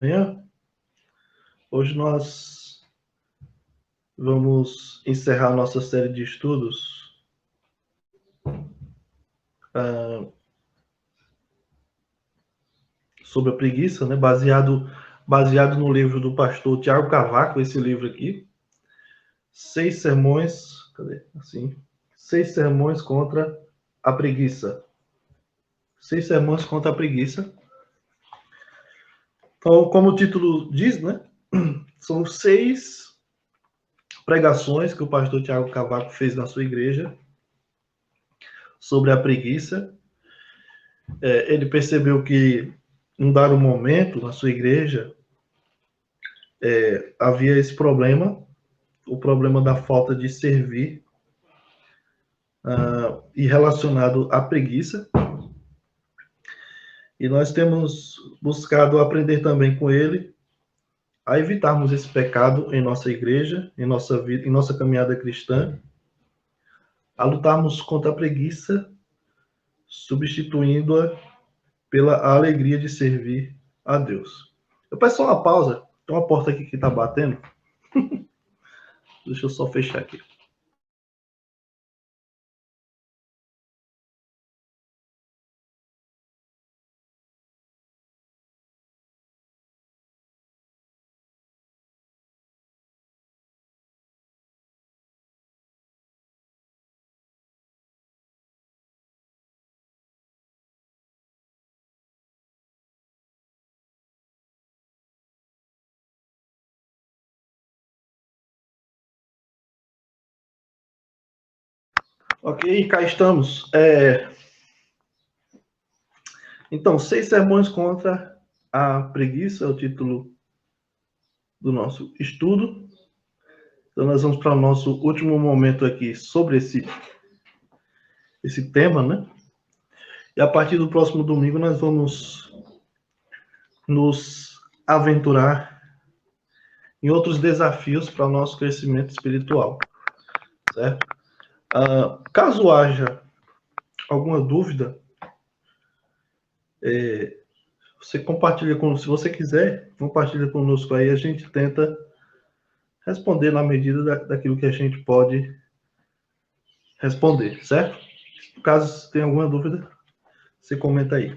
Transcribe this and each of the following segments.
Manhã. Hoje nós vamos encerrar nossa série de estudos sobre a preguiça, né? Baseado no livro do pastor Tiago Cavaco, esse livro aqui. 6 sermões, cadê? Assim, 6 sermões contra a preguiça. 6 sermões contra a preguiça. Então, como o título diz, né? São 6 pregações que o pastor Tiago Cavaco fez na sua igreja sobre a preguiça. Ele percebeu que, em um dado momento, na sua igreja, havia esse problema, o problema da falta de servir, e relacionado à preguiça. E nós temos buscado aprender também com ele a evitarmos esse pecado em nossa igreja, em nossa vida, em nossa caminhada cristã, a lutarmos contra a preguiça, substituindo-a pela alegria de servir a Deus. Eu peço só uma pausa, tem uma porta aqui que está batendo. Deixa eu só fechar aqui. Ok, cá estamos. Então, 6 sermões contra a preguiça é o título do nosso estudo. Então, nós vamos para o nosso último momento aqui sobre esse tema, né? E a partir do próximo domingo nós vamos nos aventurar em outros desafios para o nosso crescimento espiritual, certo? Caso haja alguma dúvida, você compartilha conosco, se você quiser, compartilha conosco aí, a gente tenta responder na medida daquilo que a gente pode responder, certo? Caso tenha alguma dúvida, você comenta aí.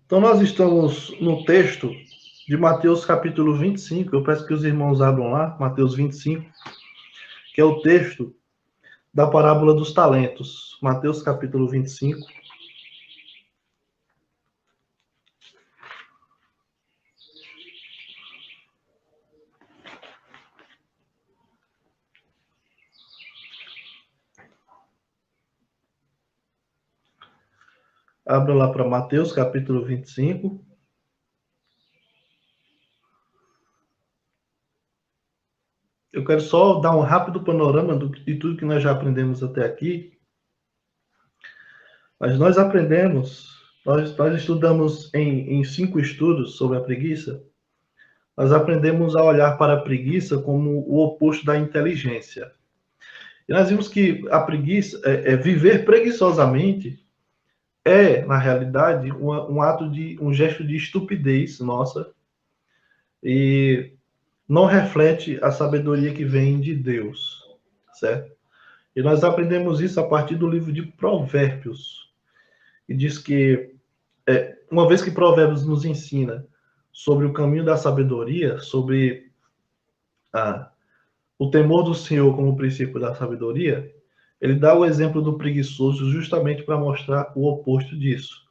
Então, nós estamos no texto de Mateus capítulo 25. Eu peço que os irmãos abram lá, Mateus 25, que é o texto da parábola dos talentos. Mateus capítulo 25. Abra lá para Mateus capítulo 25. Eu quero só dar um rápido panorama de tudo que nós já aprendemos até aqui. Mas nós estudamos em 5 estudos sobre a preguiça. Nós aprendemos a olhar para a preguiça como o oposto da inteligência. E nós vimos que a preguiça, viver preguiçosamente, na realidade, um gesto de estupidez nossa, e não reflete a sabedoria que vem de Deus, certo? E nós aprendemos isso a partir do livro de Provérbios, e diz que, uma vez que Provérbios nos ensina sobre o caminho da sabedoria, sobre o temor do Senhor como princípio da sabedoria, ele dá o exemplo do preguiçoso justamente para mostrar o oposto disso.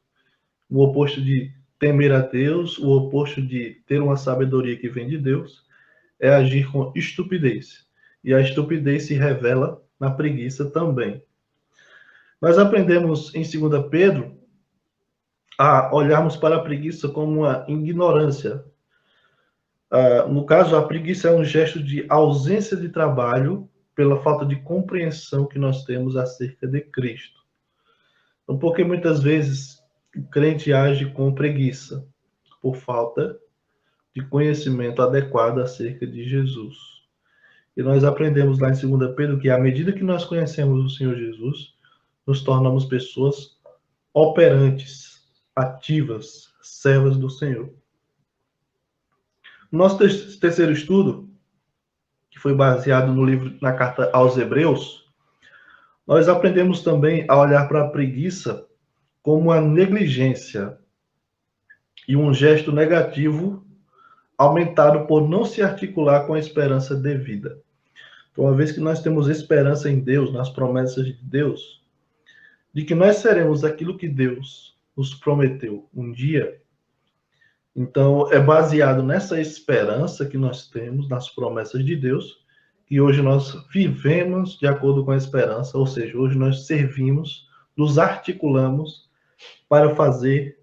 O oposto de temer a Deus, o oposto de ter uma sabedoria que vem de Deus, é agir com estupidez. E a estupidez se revela na preguiça também. Nós aprendemos em 2 Pedro a olharmos para a preguiça como uma ignorância. No caso, a preguiça é um gesto de ausência de trabalho pela falta de compreensão que nós temos acerca de Cristo. Então, porque muitas vezes o crente age com preguiça, por falta de conhecimento adequado acerca de Jesus. E nós aprendemos lá em 2 Pedro que, à medida que nós conhecemos o Senhor Jesus, nos tornamos pessoas operantes, ativas, servas do Senhor. O nosso terceiro estudo, que foi baseado no livro, na carta aos Hebreus, nós aprendemos também a olhar para a preguiça como uma negligência e um gesto negativo aumentado por não se articular com a esperança devida. Então, uma vez que nós temos esperança em Deus, nas promessas de Deus, de que nós seremos aquilo que Deus nos prometeu um dia, então é baseado nessa esperança que nós temos, nas promessas de Deus, que hoje nós vivemos de acordo com a esperança, ou seja, hoje nós servimos, nos articulamos para fazer,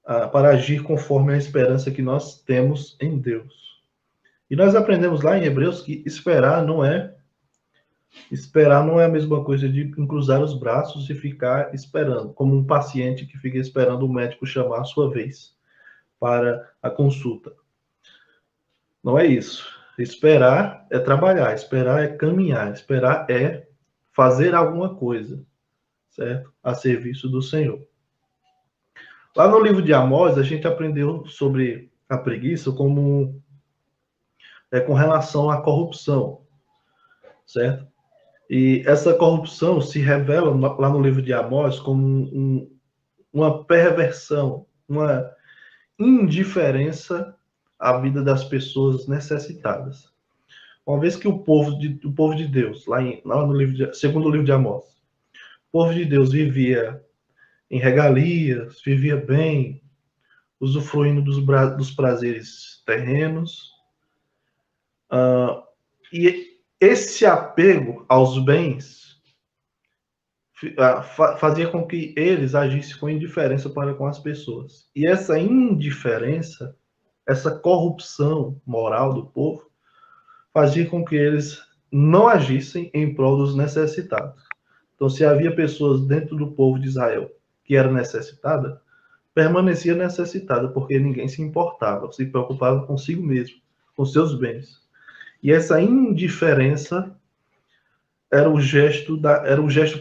para agir conforme a esperança que nós temos em Deus. E nós aprendemos lá em Hebreus que esperar não é a mesma coisa de cruzar os braços e ficar esperando, como um paciente que fica esperando o médico chamar a sua vez para a consulta. Não é isso. Esperar é trabalhar, esperar é caminhar, esperar é fazer alguma coisa, certo? A serviço do Senhor. Lá no livro de Amós, a gente aprendeu sobre a preguiça como com relação à corrupção, certo? E essa corrupção se revela lá no livro de Amós como uma perversão, uma indiferença à vida das pessoas necessitadas. Uma vez que o povo de Deus, lá no livro segundo o livro de Amós, o povo de Deus vivia em regalias, vivia bem, usufruindo dos prazeres terrenos, e esse apego aos bens fazia com que eles agissem com indiferença para com as pessoas. E essa indiferença, essa corrupção moral do povo, fazia com que eles não agissem em prol dos necessitados. Então, se havia pessoas dentro do povo de Israel que era necessitada, permanecia necessitada, porque ninguém se importava, se preocupava consigo mesmo, com seus bens. E essa indiferença era o gesto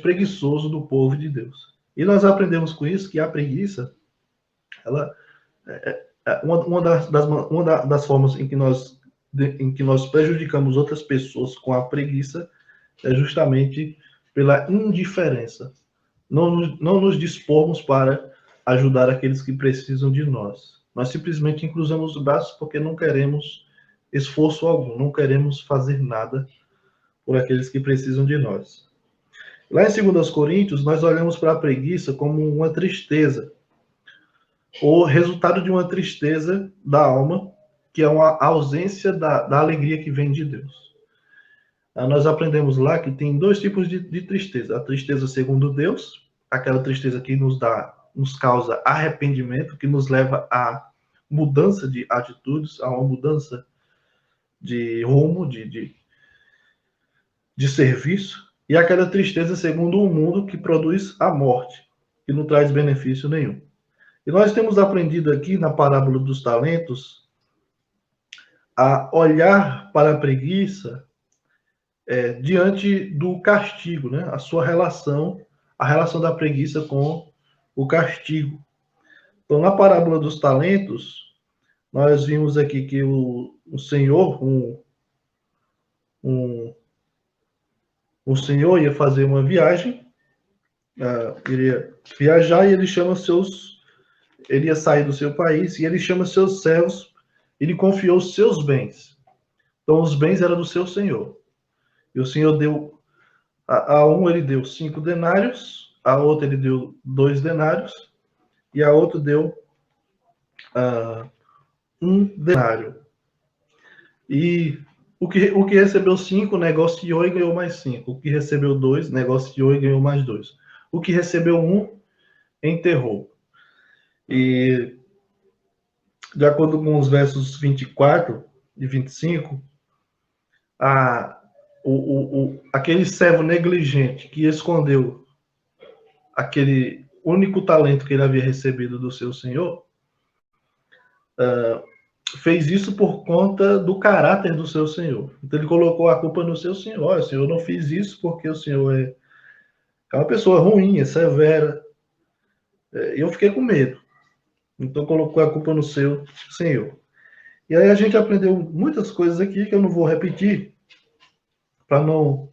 preguiçoso do povo de Deus. E nós aprendemos com isso que a preguiça, ela uma das formas em que nós prejudicamos outras pessoas com a preguiça é justamente pela indiferença. Não nos dispormos para ajudar aqueles que precisam de nós. Nós simplesmente cruzamos os braços porque não queremos esforço algum, não queremos fazer nada por aqueles que precisam de nós. Lá em 2 Coríntios, nós olhamos para a preguiça como uma tristeza, ou resultado de uma tristeza da alma, que é uma ausência da alegria que vem de Deus. Nós aprendemos lá que tem dois tipos de tristeza. A tristeza segundo Deus, aquela tristeza que nos causa arrependimento, que nos leva a mudança de atitudes, a uma mudança de rumo, de serviço, e aquela tristeza segundo o mundo que produz a morte, que não traz benefício nenhum. E nós temos aprendido aqui na parábola dos talentos a olhar para a preguiça diante do castigo, né? A relação da preguiça com o castigo. Então, na parábola dos talentos, nós vimos aqui que o Senhor, o Senhor ia fazer uma viagem, iria viajar, e ele ia sair do seu país, e ele chama seus servos, ele confiou os seus bens. Então, os bens eram do seu Senhor. E o Senhor deu, a um ele deu 5 denários, a outro ele deu 2 denários, e a outro deu 1 denário. E o que recebeu 5, negociou e ganhou mais 5. O que recebeu 2, negociou e ganhou mais 2. O que recebeu 1, enterrou. E, de acordo com os versos 24 e 25, aquele servo negligente que escondeu aquele único talento que ele havia recebido do seu senhor, fez isso por conta do caráter do seu senhor. Então ele colocou a culpa no seu senhor. Olha, eu não fiz isso porque o senhor é uma pessoa ruim, é severa, Eu fiquei com medo. Então colocou a culpa no seu Senhor. E aí a gente aprendeu muitas coisas aqui que eu não vou repetir para não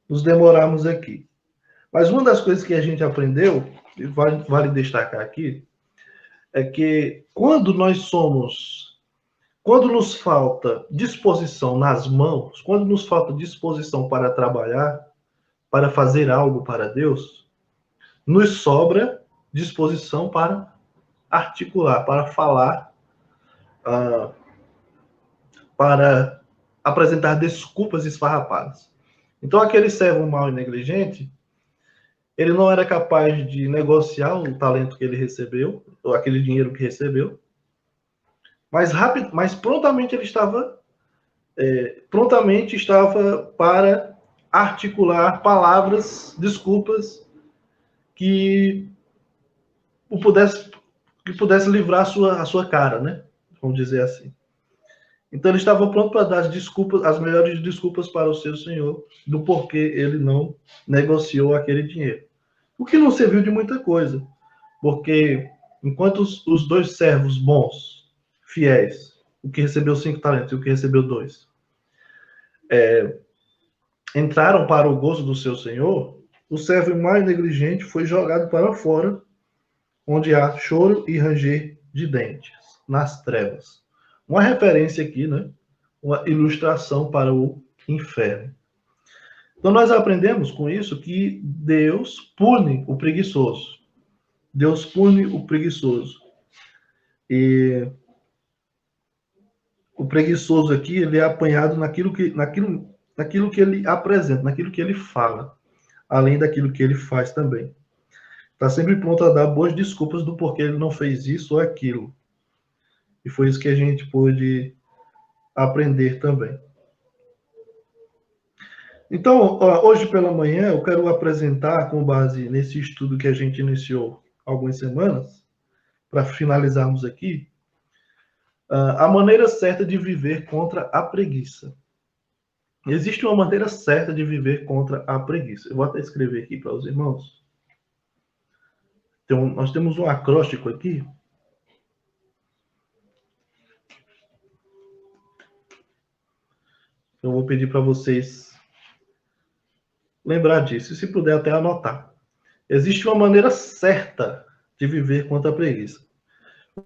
nos demorarmos aqui. Mas uma das coisas que a gente aprendeu, e vale destacar aqui, é que quando nos falta disposição nas mãos, quando nos falta disposição para trabalhar, para fazer algo para Deus, nos sobra disposição para articular, para falar, para apresentar desculpas esfarrapadas. Então, aquele servo mau e negligente, ele não era capaz de negociar o talento que ele recebeu, ou aquele dinheiro que recebeu, mas prontamente ele estava para articular palavras, desculpas que pudesse livrar a sua cara, né? Vamos dizer assim. Então ele estava pronto para dar as melhores desculpas para o seu senhor do porquê ele não negociou aquele dinheiro. O que não serviu de muita coisa, porque enquanto os dois servos bons, fiéis, o que recebeu 5 talentos e o que recebeu 2, entraram para o gozo do seu senhor, o servo mais negligente foi jogado para fora, onde há choro e ranger de dentes, nas trevas. Uma referência aqui, né? Uma ilustração para o inferno. Então nós aprendemos com isso que Deus pune o preguiçoso. Deus pune o preguiçoso. E o preguiçoso aqui, ele é apanhado naquilo que ele apresenta, naquilo que ele fala, além daquilo que ele faz também. Está sempre pronto a dar boas desculpas do porquê ele não fez isso ou aquilo. E foi isso que a gente pôde aprender também. Então, hoje pela manhã, eu quero apresentar, com base nesse estudo que a gente iniciou há algumas semanas, para finalizarmos aqui, a maneira certa de viver contra a preguiça. Existe uma maneira certa de viver contra a preguiça. Eu vou até escrever aqui para os irmãos. Então, nós temos um acróstico aqui. Eu vou pedir para vocês lembrar disso, e se puder até anotar. Existe uma maneira certa de viver contra a preguiça.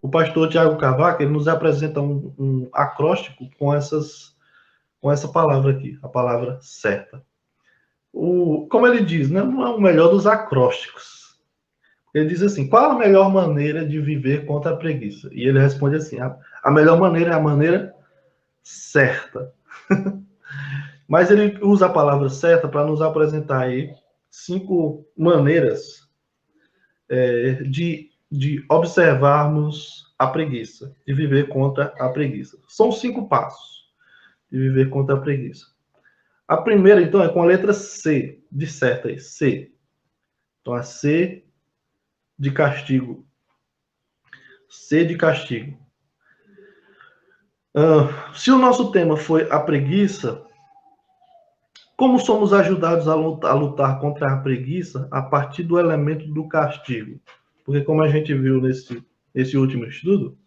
O pastor Tiago Cavaco, ele nos apresenta um acróstico com essa palavra aqui, a palavra certa. Como ele diz, né, não é o melhor dos acrósticos. Ele diz assim, qual a melhor maneira de viver contra a preguiça? E ele responde assim, a melhor maneira é a maneira certa. Mas ele usa a palavra certa para nos apresentar aí 5 maneiras de observarmos a preguiça, de viver contra a preguiça. São 5 passos de viver contra a preguiça. A primeira, então, é com a letra C, de certa aí, C. Então, a C de castigo. C de castigo. Se o nosso tema foi a preguiça, como somos ajudados a lutar contra a preguiça a partir do elemento do castigo? Porque, como a gente viu nesse último estudo,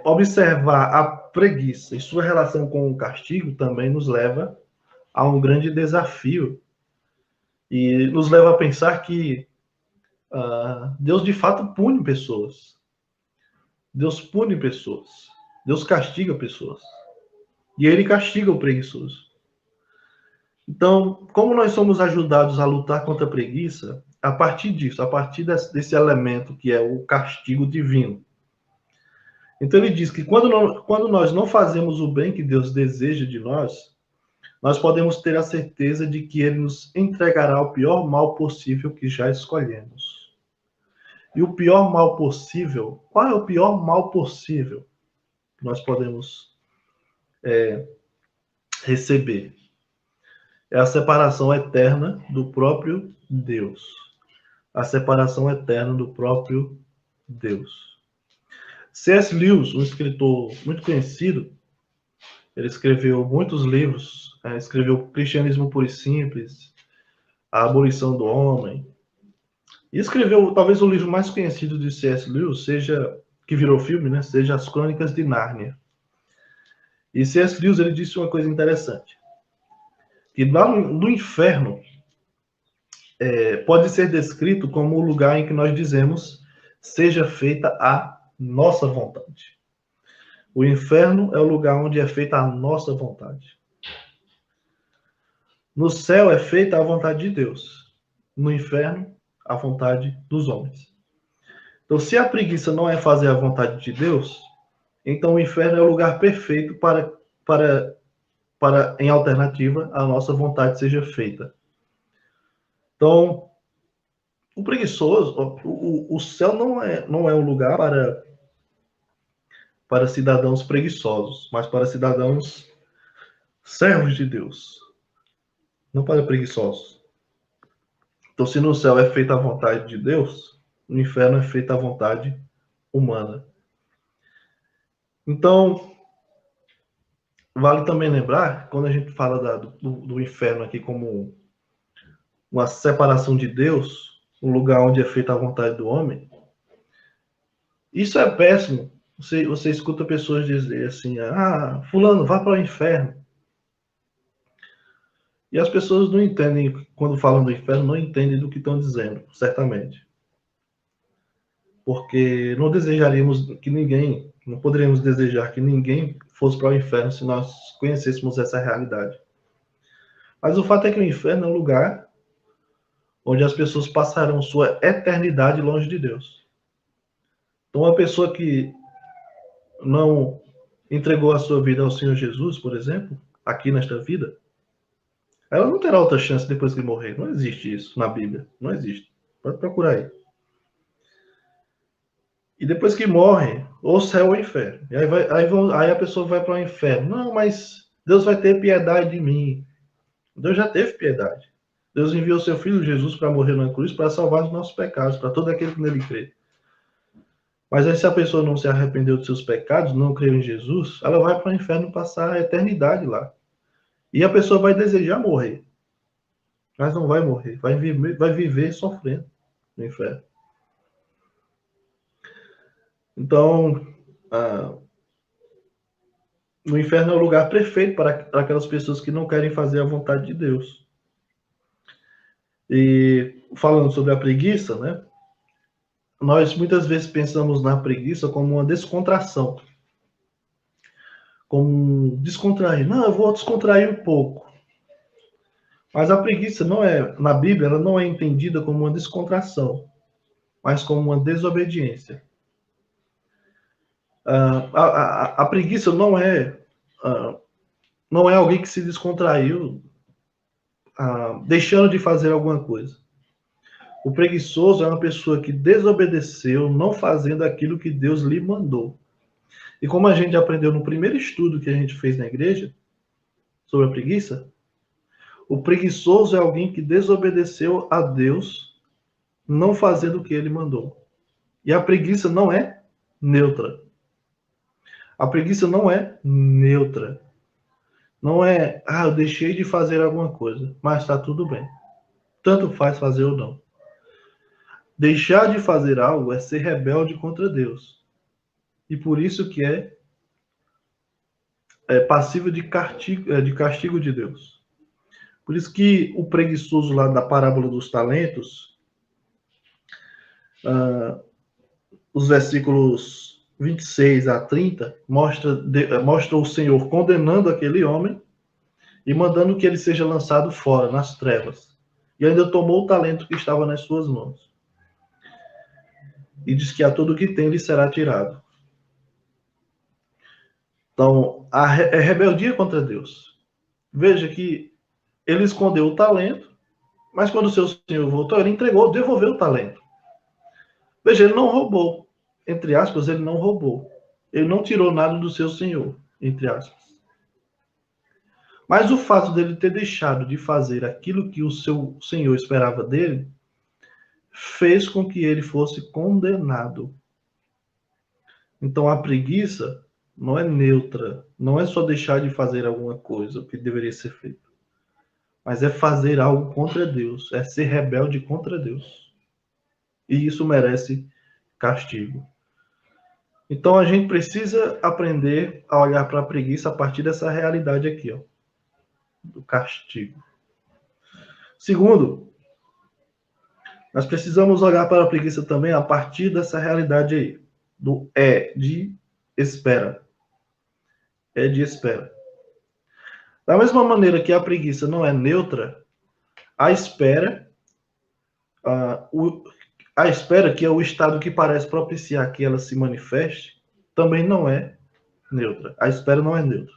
observar a preguiça e sua relação com o castigo também nos leva a um grande desafio e nos leva a pensar que Deus de fato pune pessoas. Deus pune pessoas. Deus castiga pessoas. E ele castiga o preguiçoso. Então, como nós somos ajudados a lutar contra a preguiça, a partir disso, a partir desse elemento que é o castigo divino. Então ele diz que quando nós não fazemos o bem que Deus deseja de nós, nós podemos ter a certeza de que ele nos entregará o pior mal possível que já escolhemos. E o pior mal possível, qual é o pior mal possível que nós podemos receber? É a separação eterna do próprio Deus. A separação eterna do próprio Deus. C.S. Lewis, um escritor muito conhecido, ele escreveu muitos livros, escreveu Cristianismo Puro e Simples, A Abolição do Homem, E escreveu, talvez o livro mais conhecido de C.S. Lewis, seja, que virou filme, né, seja As Crônicas de Nárnia. E C.S. Lewis, ele disse uma coisa interessante, que lá no inferno pode ser descrito como o lugar em que nós dizemos seja feita a nossa vontade. O inferno é o lugar onde é feita a nossa vontade. No céu é feita a vontade de Deus. No inferno, a vontade dos homens. Então, se a preguiça não é fazer a vontade de Deus, então o inferno é o lugar perfeito para em alternativa, a nossa vontade seja feita. Então, o preguiçoso, o céu não é um lugar para cidadãos preguiçosos, mas para cidadãos servos de Deus, não para preguiçosos. Então, se no céu é feita a vontade de Deus, no inferno é feita a vontade humana. Então, vale também lembrar, quando a gente fala do inferno aqui como uma separação de Deus, um lugar onde é feita a vontade do homem, isso é péssimo. Você escuta pessoas dizer assim, fulano, vá para o inferno. E as pessoas não entendem, quando falam do inferno, não entendem do que estão dizendo, certamente. Porque não desejaríamos que ninguém, não poderíamos desejar que ninguém fosse para o inferno se nós conhecêssemos essa realidade. Mas o fato é que o inferno é um lugar onde as pessoas passarão sua eternidade longe de Deus. Então, uma pessoa que não entregou a sua vida ao Senhor Jesus, por exemplo, aqui nesta vida, ela não terá outra chance depois que morrer. Não existe isso na Bíblia. Não existe. Pode procurar aí. E depois que morre, ou céu ou inferno. E aí a pessoa vai para o inferno. Não, mas Deus vai ter piedade de mim. Deus já teve piedade. Deus enviou seu Filho Jesus para morrer na cruz para salvar os nossos pecados, para todo aquele que nele crê. Mas aí, se a pessoa não se arrependeu dos seus pecados, não creu em Jesus, ela vai para o inferno passar a eternidade lá. E a pessoa vai desejar morrer. Mas não vai morrer. Vai viver sofrendo no inferno. Então, o inferno é o lugar perfeito para aquelas pessoas que não querem fazer a vontade de Deus. E falando sobre a preguiça, né? Nós muitas vezes pensamos na preguiça como uma descontração. Como descontrair. Não, eu vou descontrair um pouco. Mas a preguiça na Bíblia, ela não é entendida como uma descontração, mas como uma desobediência. A preguiça não é alguém que se descontraiu deixando de fazer alguma coisa. O preguiçoso é uma pessoa que desobedeceu, não fazendo aquilo que Deus lhe mandou. E como a gente aprendeu no primeiro estudo que a gente fez na igreja, sobre a preguiça, o preguiçoso é alguém que desobedeceu a Deus, não fazendo o que ele mandou. E a preguiça não é neutra. A preguiça não é neutra. Não é, eu deixei de fazer alguma coisa, mas está tudo bem. Tanto faz fazer ou não. Deixar de fazer algo é ser rebelde contra Deus. E por isso que é passível de castigo de Deus. Por isso que o preguiçoso lá da parábola dos talentos, os versículos 26 a 30, mostra o Senhor condenando aquele homem e mandando que ele seja lançado fora, nas trevas. E ainda tomou o talento que estava nas suas mãos. E diz que a tudo que tem lhe será tirado. Então, é rebeldia contra Deus. Veja que ele escondeu o talento, mas quando o seu senhor voltou, ele devolveu o talento. Veja, ele não roubou. Entre aspas, ele não roubou. Ele não tirou nada do seu senhor, entre aspas. Mas o fato dele ter deixado de fazer aquilo que o seu senhor esperava dele, fez com que ele fosse condenado. Então a preguiça não é neutra, não é só deixar de fazer alguma coisa que deveria ser feito, mas é fazer algo contra Deus, é ser rebelde contra Deus. E isso merece castigo. Então a gente precisa aprender a olhar para a preguiça a partir dessa realidade aqui, ó, do castigo. Segundo, nós precisamos olhar para a preguiça também a partir dessa realidade aí, do de espera. É de espera. Da mesma maneira que a preguiça não é neutra, a espera, a espera, que é o estado que parece propiciar que ela se manifeste, também não é neutra. A espera não é neutra.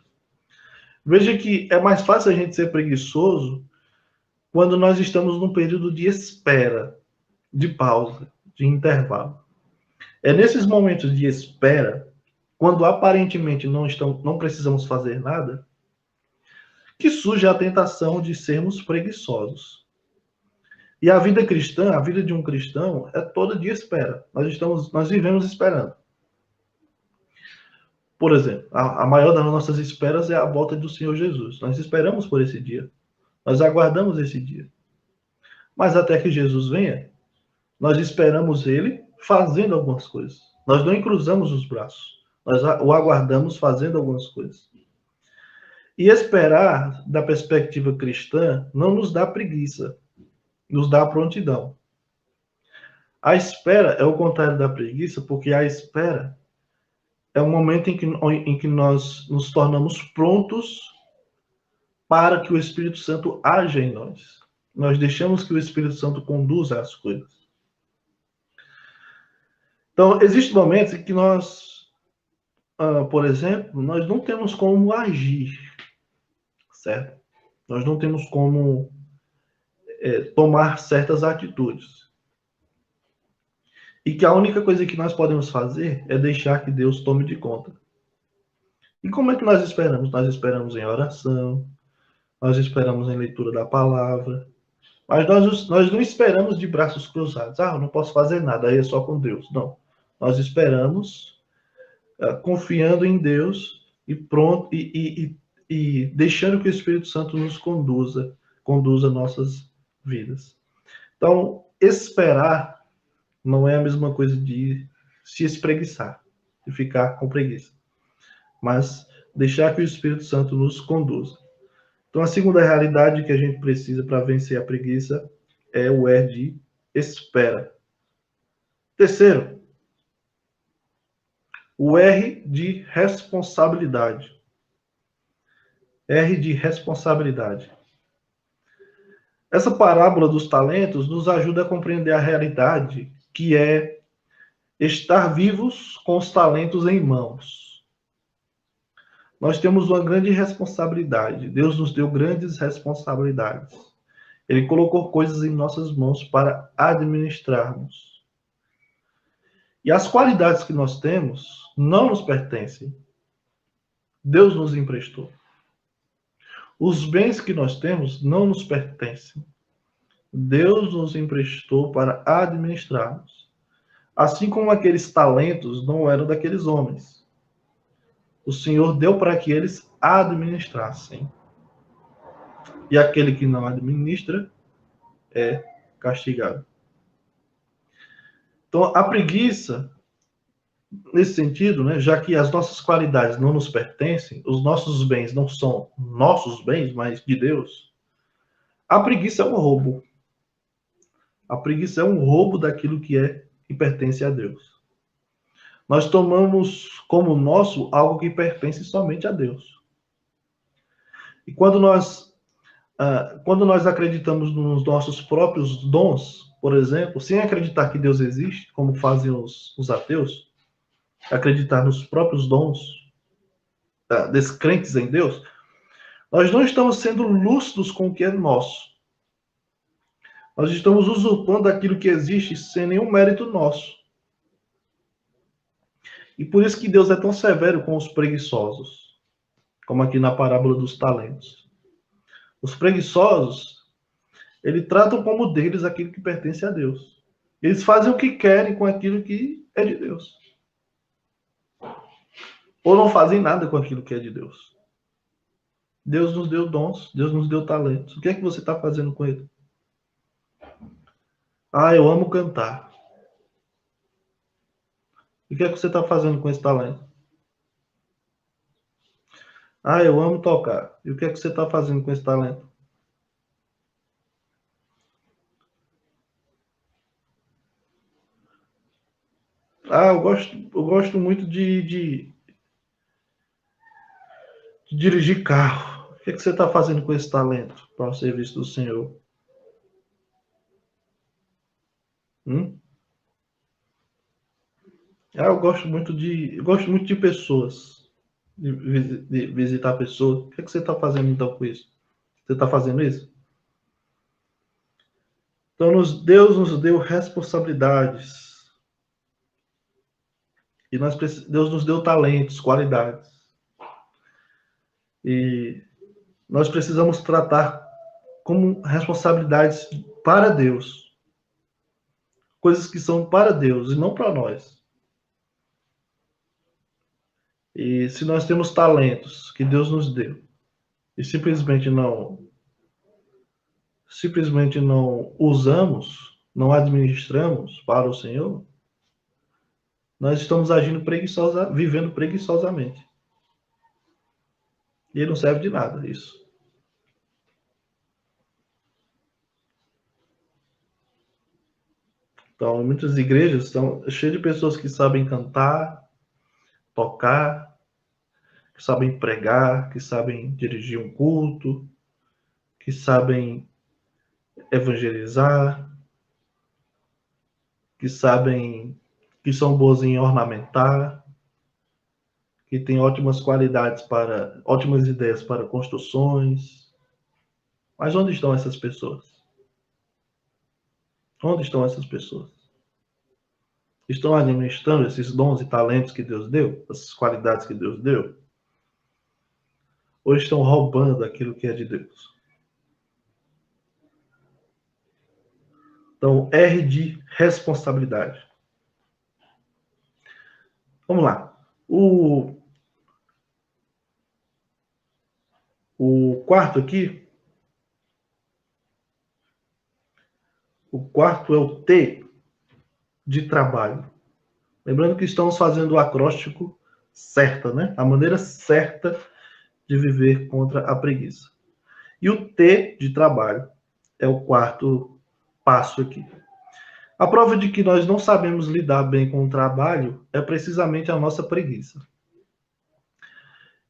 Veja que é mais fácil a gente ser preguiçoso quando nós estamos num período de espera, de pausa, de intervalo. É nesses momentos de espera, quando aparentemente não precisamos fazer nada, que surge a tentação de sermos preguiçosos. E a vida cristã, a vida de um cristão, é toda de espera. Nós vivemos esperando. Por exemplo, a maior das nossas esperas é a volta do Senhor Jesus. Nós esperamos por esse dia. Nós aguardamos esse dia. Mas até que Jesus venha, nós esperamos ele fazendo algumas coisas. Nós não cruzamos os braços. Nós o aguardamos fazendo algumas coisas. E esperar, da perspectiva cristã, não nos dá preguiça, nos dá prontidão. A espera é o contrário da preguiça, porque a espera é o momento em que nós nos tornamos prontos para que o Espírito Santo haja em nós. Nós deixamos que o Espírito Santo conduza as coisas. Então, existem momentos em que nós, por exemplo, nós não temos como agir, certo? Nós não temos como tomar certas atitudes. E que a única coisa que nós podemos fazer é deixar que Deus tome de conta. E como é que nós esperamos? Nós esperamos em oração, nós esperamos em leitura da palavra, mas nós não esperamos de braços cruzados. Ah, eu não posso fazer nada, aí é só com Deus. Não. Nós esperamos confiando em Deus e pronto e deixando que o Espírito Santo nos conduza nossas vidas. Então, esperar não é a mesma coisa de se espreguiçar, de ficar com preguiça, mas deixar que o Espírito Santo nos conduza. Então, a segunda realidade que a gente precisa para vencer a preguiça é o de espera. Terceiro, o R de responsabilidade. R de responsabilidade. Essa parábola dos talentos nos ajuda a compreender a realidade que é estar vivos com os talentos em mãos. Nós temos uma grande responsabilidade. Deus nos deu grandes responsabilidades. Ele colocou coisas em nossas mãos para administrarmos. E as qualidades que nós temos não nos pertencem. Deus nos emprestou. Os bens que nós temos não nos pertencem. Deus nos emprestou para administrarmos. Assim como aqueles talentos não eram daqueles homens. O Senhor deu para que eles administrassem. E aquele que não administra é castigado. Então, a preguiça, nesse sentido, né, já que as nossas qualidades não nos pertencem, os nossos bens não são nossos bens, mas de Deus, a preguiça é um roubo. A preguiça é um roubo daquilo que pertence a Deus. Nós tomamos como nosso algo que pertence somente a Deus. E quando nós acreditamos nos nossos próprios dons, por exemplo, sem acreditar que Deus existe, como fazem os ateus, acreditar nos próprios dons, descrentes em Deus, nós não estamos sendo lúcidos com o que é nosso. Nós estamos usurpando aquilo que existe sem nenhum mérito nosso. E por isso que Deus é tão severo com os preguiçosos, como aqui na parábola dos talentos. Os preguiçosos, eles tratam como deles aquilo que pertence a Deus. Eles fazem o que querem com aquilo que é de Deus. Ou não fazem nada com aquilo que é de Deus. Deus nos deu dons, Deus nos deu talentos. O que é que você está fazendo com ele? Ah, eu amo cantar. E o que é que você está fazendo com esse talento? Ah, eu amo tocar. E o que é que você está fazendo com esse talento? Ah, eu gosto muito de dirigir carro. O que é que você está fazendo com esse talento para o serviço do Senhor? Hum? Ah, eu gosto muito de pessoas, de visitar pessoas. O que é que você está fazendo então com isso? Você está fazendo isso? Então, Deus nos deu responsabilidades e Deus nos deu talentos, qualidades e nós precisamos tratar como responsabilidades para Deus, coisas que são para Deus e não para nós. E se nós temos talentos que Deus nos deu e simplesmente não usamos, não administramos para o Senhor, nós estamos agindo vivendo preguiçosamente. E não serve de nada isso. Então, muitas igrejas estão cheias de pessoas que sabem cantar, tocar, que sabem pregar, que sabem dirigir um culto, que sabem evangelizar, que são boas em ornamentar, que têm ótimas ideias para construções. Mas onde estão essas pessoas? Onde estão essas pessoas? Estão administrando esses dons e talentos que Deus deu, essas qualidades que Deus deu? Ou estão roubando aquilo que é de Deus? Então, R de responsabilidade. Vamos lá. O quarto aqui, o quarto é o T de trabalho. Lembrando que estamos fazendo o acróstico certa, né? A maneira certa de viver contra a preguiça. E o T de trabalho é o quarto passo aqui. A prova de que nós não sabemos lidar bem com o trabalho é precisamente a nossa preguiça.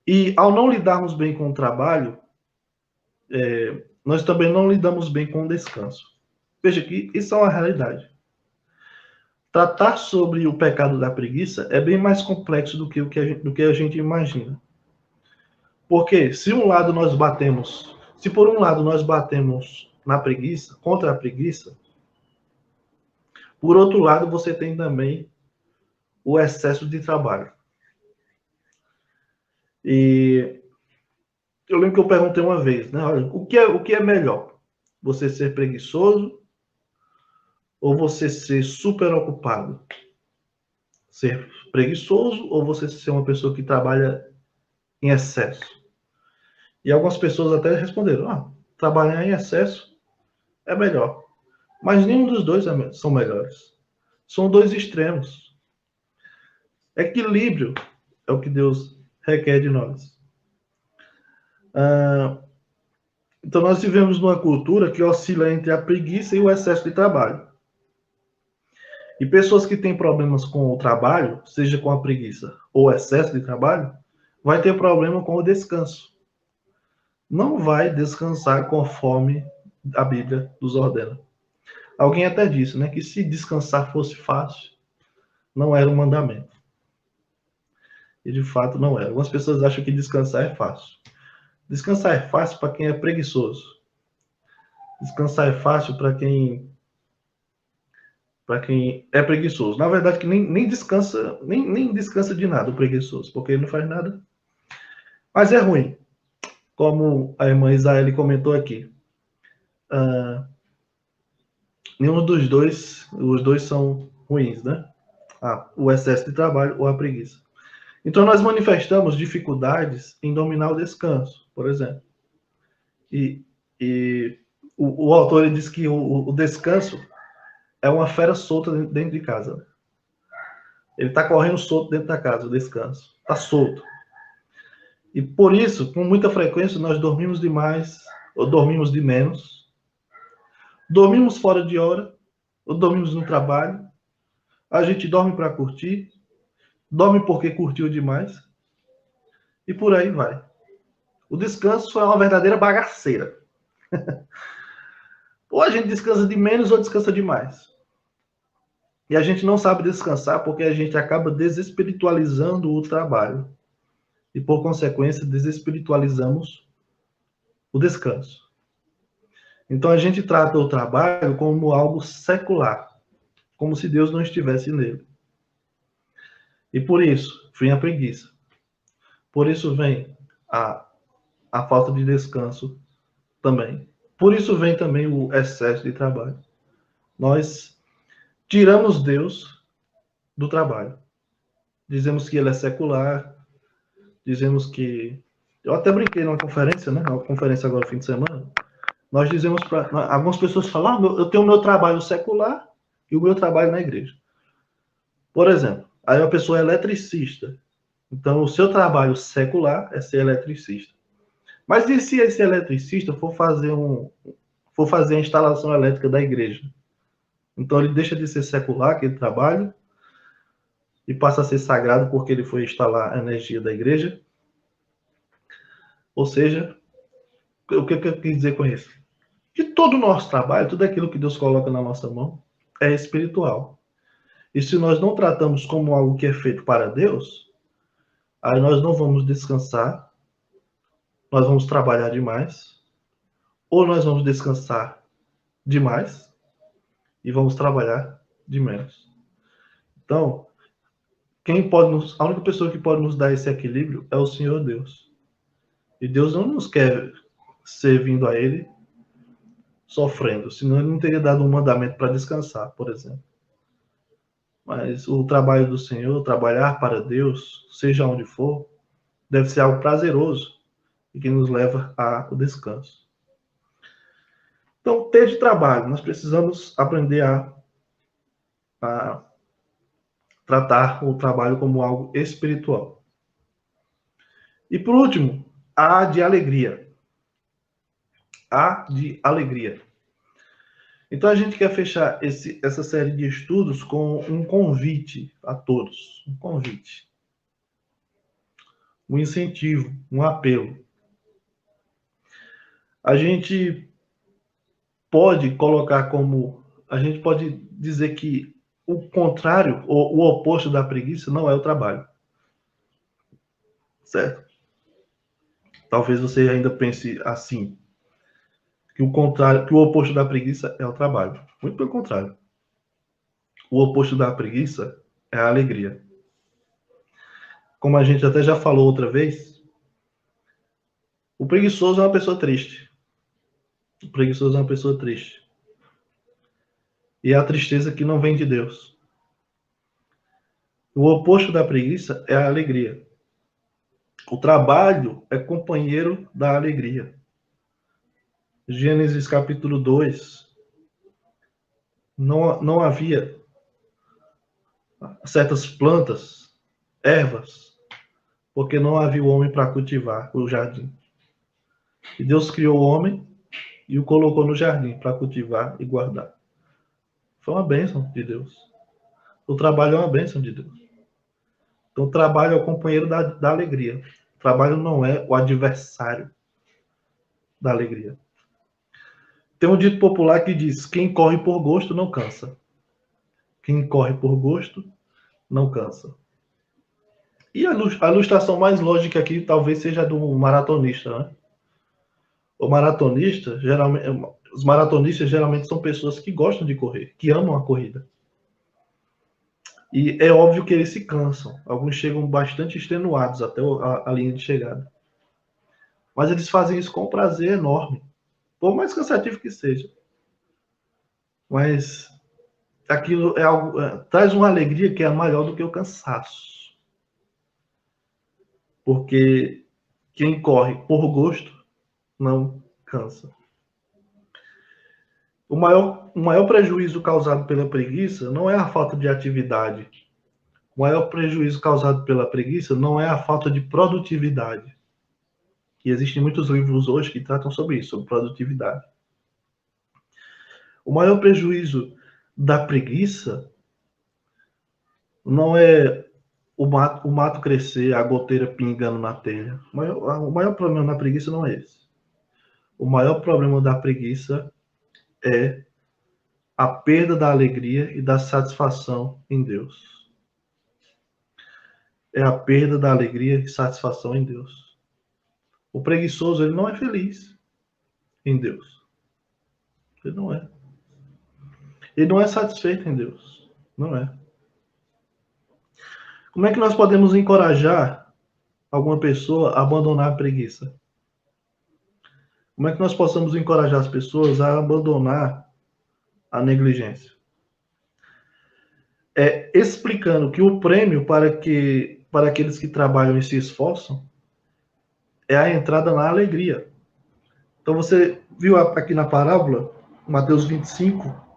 E ao não lidarmos bem com o trabalho, nós também não lidamos bem com o descanso. Veja que isso é uma realidade. Tratar sobre o pecado da preguiça é bem mais complexo do que a gente imagina. Porque se por um lado nós batemos na preguiça, contra a preguiça, por outro lado você tem também o excesso de trabalho. E eu lembro que eu perguntei uma vez, né? Olha, o que é melhor? Você ser preguiçoso ou você ser super ocupado? Ser preguiçoso ou você ser uma pessoa que trabalha em excesso? E algumas pessoas até responderam: trabalhar em excesso é melhor. Mas nenhum dos dois são melhores. São dois extremos. Equilíbrio é o que Deus requer de nós. Então, nós vivemos numa cultura que oscila entre a preguiça e o excesso de trabalho. E pessoas que têm problemas com o trabalho, seja com a preguiça ou excesso de trabalho, vai ter problema com o descanso. Não vai descansar conforme a Bíblia nos ordena. Alguém até disse, né, que se descansar fosse fácil, não era um mandamento. E de fato não é. Algumas pessoas acham que descansar é fácil. Descansar é fácil para quem é preguiçoso. Descansar é fácil para quem é preguiçoso. Na verdade, que nem descansa, nem descansa de nada o preguiçoso, porque ele não faz nada. Mas é ruim, como a irmã Isaele comentou aqui. Nenhum dos dois, os dois são ruins, né? O excesso de trabalho ou a preguiça. Então, nós manifestamos dificuldades em dominar o descanso, por exemplo. E, e o autor ele diz que o descanso é uma fera solta dentro de casa. Ele está correndo solto dentro da casa, o descanso. Está solto. E por isso, com muita frequência, nós dormimos demais ou dormimos de menos. Dormimos fora de hora ou dormimos no trabalho. A gente dorme para curtir, dorme porque curtiu demais. E por aí vai. O descanso é uma verdadeira bagaceira. Ou a gente descansa de menos ou descansa demais. E a gente não sabe descansar porque a gente acaba desespiritualizando o trabalho. E, por consequência, desespiritualizamos o descanso. Então, a gente trata o trabalho como algo secular, como se Deus não estivesse nele. E por isso vem a preguiça. Por isso vem a falta de descanso também. Por isso vem também o excesso de trabalho. Nós tiramos Deus do trabalho. Dizemos que ele é secular, dizemos que... Eu até brinquei numa conferência, né? Uma conferência agora, fim de semana. Nós dizemos para... Algumas pessoas falam, eu tenho o meu trabalho secular e o meu trabalho na igreja. Por exemplo, aí uma pessoa é eletricista. Então, o seu trabalho secular é ser eletricista. Mas e se esse eletricista for fazer a instalação elétrica da igreja? Então, ele deixa de ser secular, aquele trabalho, e passa a ser sagrado porque ele foi instalar a energia da igreja. Ou seja, o que eu quis dizer com isso? Que todo o nosso trabalho, tudo aquilo que Deus coloca na nossa mão, é espiritual. E se nós não tratamos como algo que é feito para Deus, aí nós não vamos descansar, nós vamos trabalhar demais, ou nós vamos descansar demais e vamos trabalhar de menos. Então, a única pessoa que pode nos dar esse equilíbrio é o Senhor Deus. E Deus não nos quer servindo a Ele sofrendo, senão Ele não teria dado um mandamento para descansar, por exemplo. Mas o trabalho do Senhor, trabalhar para Deus, seja onde for, deve ser algo prazeroso e que nos leva ao descanso. Então, ter de trabalho, nós precisamos aprender a tratar o trabalho como algo espiritual. E por último, a de alegria. A de alegria. Então a gente quer fechar essa série de estudos com um convite a todos. Um convite. Um incentivo, um apelo. A gente pode colocar como... A gente pode dizer que o contrário, ou o oposto da preguiça não é o trabalho. Certo? Talvez você ainda pense assim, que o oposto da preguiça é o trabalho. Muito pelo contrário. O oposto da preguiça é a alegria. Como a gente até já falou outra vez, o preguiçoso é uma pessoa triste. O preguiçoso é uma pessoa triste. E é a tristeza que não vem de Deus. O oposto da preguiça é a alegria. O trabalho é companheiro da alegria. Gênesis capítulo 2. Não havia certas plantas, ervas, porque não havia o homem para cultivar o jardim. E Deus criou o homem e o colocou no jardim para cultivar e guardar. Foi uma bênção de Deus. O trabalho é uma bênção de Deus. Então, o trabalho é o companheiro da alegria. O trabalho não é o adversário da alegria. Tem um dito popular que diz: quem corre por gosto não cansa. Quem corre por gosto não cansa. E a ilustração mais lógica aqui talvez seja do maratonista, né? O maratonista, geralmente, os maratonistas geralmente são pessoas que gostam de correr, que amam a corrida. E é óbvio que eles se cansam. Alguns chegam bastante extenuados até a linha de chegada. Mas eles fazem isso com um prazer enorme. Por mais cansativo que seja. Mas aquilo é algo, traz uma alegria que é maior do que o cansaço. Porque quem corre por gosto não cansa. O maior prejuízo causado pela preguiça não é a falta de atividade, O maior prejuízo causado pela preguiça não é a falta de produtividade. E existem muitos livros hoje que tratam sobre isso, sobre produtividade. O maior prejuízo da preguiça não é o mato crescer, a goteira pingando na telha. O maior problema da preguiça não é esse. O maior problema da preguiça é a perda da alegria e da satisfação em Deus. É a perda da alegria e satisfação em Deus. O preguiçoso, ele não é feliz em Deus. Ele não é. Ele não é satisfeito em Deus. Não é. Como é que nós podemos encorajar alguma pessoa a abandonar a preguiça? Como é que nós possamos encorajar as pessoas a abandonar a negligência? Explicando que o prêmio para aqueles que trabalham e se esforçam é a entrada na alegria. Então você viu aqui na parábola, Mateus 25,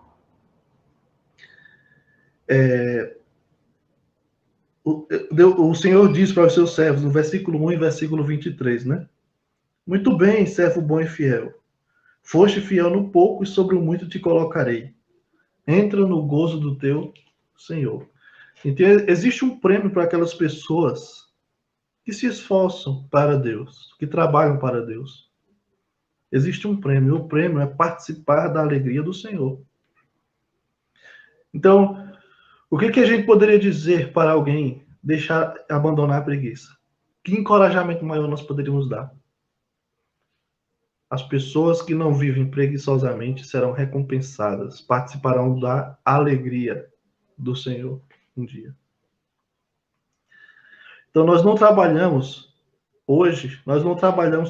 o Senhor diz para os seus servos, no versículo 1 e versículo 23, né? Muito bem, servo bom e fiel. Foste fiel no pouco e sobre o muito te colocarei. Entra no gozo do teu Senhor. Então, existe um prêmio para aquelas pessoas que se esforçam para Deus, que trabalham para Deus. Existe um prêmio. O prêmio é participar da alegria do Senhor. Então, o que a gente poderia dizer para alguém deixar abandonar a preguiça? Que encorajamento maior nós poderíamos dar? As pessoas que não vivem preguiçosamente serão recompensadas, participarão da alegria do Senhor um dia. Então, nós não trabalhamos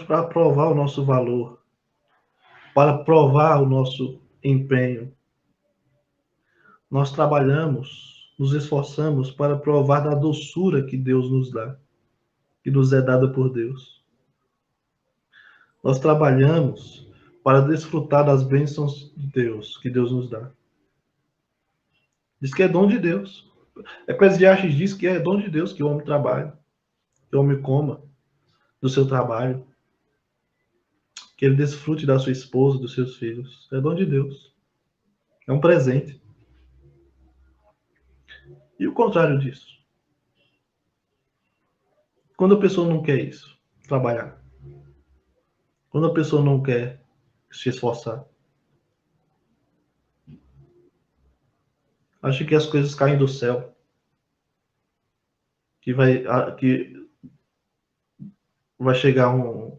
para provar o nosso valor, para provar o nosso empenho. Nós trabalhamos, nos esforçamos para provar da doçura que Deus nos dá, que nos é dada por Deus. Nós trabalhamos para desfrutar das bênçãos de Deus, que Deus nos dá. Diz que é dom de Deus. Eclesiastes diz que é dom de Deus que o homem trabalhe, que o homem coma do seu trabalho, que ele desfrute da sua esposa, dos seus filhos. É dom de Deus. É um presente. E o contrário disso? Quando a pessoa não quer isso, trabalhar. Quando a pessoa não quer se esforçar. Acha que as coisas caem do céu. Que vai chegar um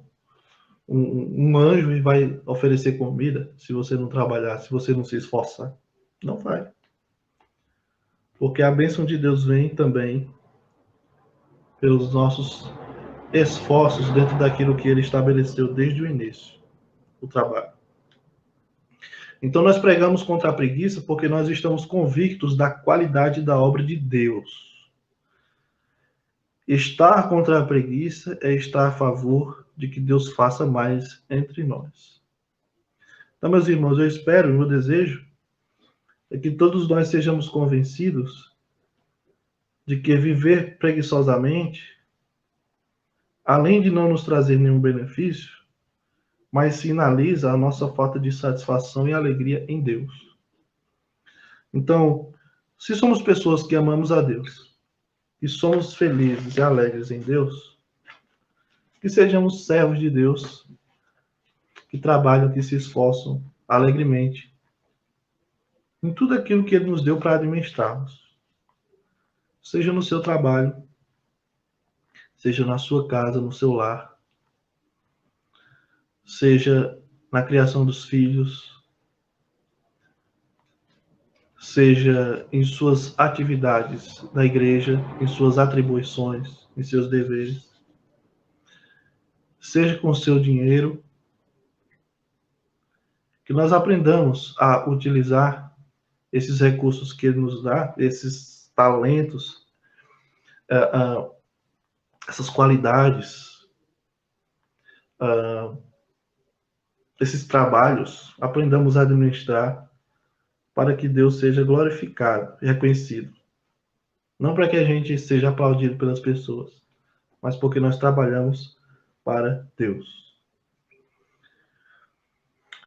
anjo e vai oferecer comida se você não trabalhar, se você não se esforçar. Não vai. Porque a bênção de Deus vem também pelos nossos esforços dentro daquilo que ele estabeleceu desde o início, o trabalho. Então nós pregamos contra a preguiça porque nós estamos convictos da qualidade da obra de Deus. Estar contra a preguiça é estar a favor de que Deus faça mais entre nós. Então, meus irmãos, eu espero, o meu desejo é que todos nós sejamos convencidos de que viver preguiçosamente, além de não nos trazer nenhum benefício, mas sinaliza a nossa falta de satisfação e alegria em Deus. Então, se somos pessoas que amamos a Deus e somos felizes e alegres em Deus, que sejamos servos de Deus, que trabalham, que se esforçam alegremente em tudo aquilo que Ele nos deu para administrarmos. Seja no seu trabalho, seja na sua casa, no seu lar, seja na criação dos filhos, seja em suas atividades na igreja, em suas atribuições, em seus deveres, seja com o seu dinheiro, que nós aprendamos a utilizar esses recursos que Ele nos dá, esses talentos, essas qualidades, esses trabalhos, aprendamos a administrar para que Deus seja glorificado e reconhecido. Não para que a gente seja aplaudido pelas pessoas, mas porque nós trabalhamos para Deus.